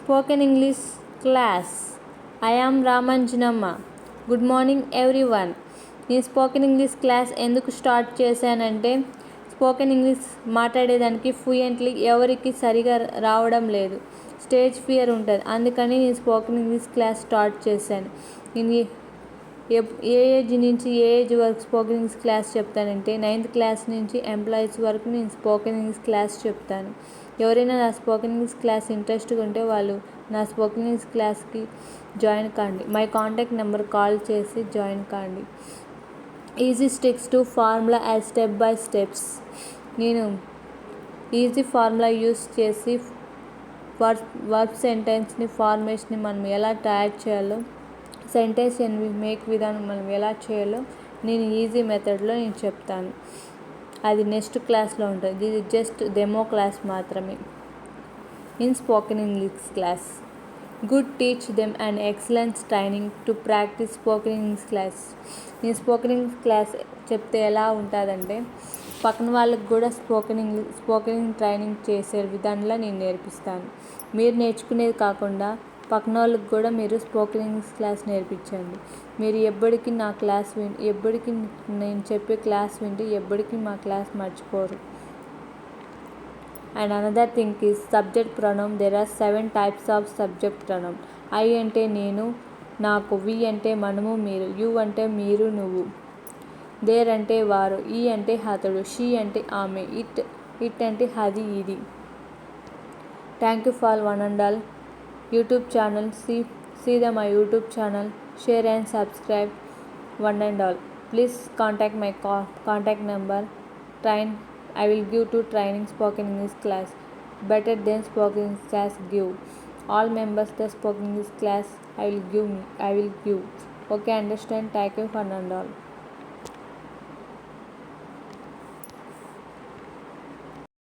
Spoken English class. I am Ramanjanamma. Good morning everyone. నేను spoken English class ఎందుకు start చేశానంటే spoken English మాట్లాడేదానికి fluently ఎవరికి సరిగా రావడం లేదు, స్టేజ్ ఫియర్ ఉంటుంది. అందుకని నేను స్పోకెన్ ఇంగ్లీష్ క్లాస్ స్టార్ట్ చేశాను. నేను ఏ ఏజ్ నుంచి ఏ ఏజ్ వరకు స్పోకెన్ ఇంగ్లీష్ క్లాస్ చెప్తానంటే 9th క్లాస్ నుంచి ఎంప్లాయీస్ వరకు నేను స్పోకెన్ ఇంగ్లీష్ క్లాస్ చెప్తాను. ఎవరైనా నా స్పోకెన్ ఇంగ్లీష్ క్లాస్ ఇంట్రెస్ట్గా ఉంటే వాళ్ళు నా స్పోకెన్ ఇంగ్లీష్ క్లాస్కి జాయిన్ కాండి. మై కాంటాక్ట్ నెంబర్ కాల్ చేసి జాయిన్ కాండి. Easy sticks to formula as step by steps. నేను ఈజీ ఫార్ములా యూస్ చేసి వర్బ్ సెంటెన్స్ని ఫార్మేషన్ని మనం ఎలా తయారు చేయాలో, సెంటెన్స్ మేక్ విధానం మనం ఎలా చేయాలో నేను ఈజీ మెథడ్లో నేను చెప్తాను. అది నెక్స్ట్ క్లాస్లో ఉంటుంది. ఇది జస్ట్ డెమో క్లాస్ మాత్రమే. In spoken English class good teach them and excellence training to practice spoken English class. నేను స్పోకెన్ ఇంగ్లీష్ క్లాస్ చెప్తే ఎలా ఉంటుందంటే పక్కన వాళ్ళకి కూడా స్పోకెన్ ట్రైనింగ్ చేసే విధానంలో నేను నేర్పిస్తాను. మీరు నేర్చుకునేది కాకుండా పక్కన వాళ్ళకి కూడా మీరు స్పోకెన్ ఇంగ్లీష్ క్లాస్ నేర్పించండి. మీరు ఎప్పటికీ నా క్లాస్ ఎప్పటికీ నేను చెప్పే క్లాస్ వింటే ఎప్పటికీ మా క్లాస్ మర్చిపోరు. And another thing is subject pronoun. There are 7 types of subject pronoun. I అంటే నేను, నాకు, వి అంటే మనము, మీరు, యు అంటే మీరు, నువ్వు, దేర్ అంటే వారు, ఈ అంటే అతడు, షీ అంటే ఆమె, ఇట్ అంటే అది, ఇది. Thank you for one and all. YouTube channel, see my YouTube channel, share and subscribe one and all. Please contact my contact number. I will give to training spoken English class better than spoken English class give. All members the spoken English class I will give. Okay, understand? Thank you for one and all.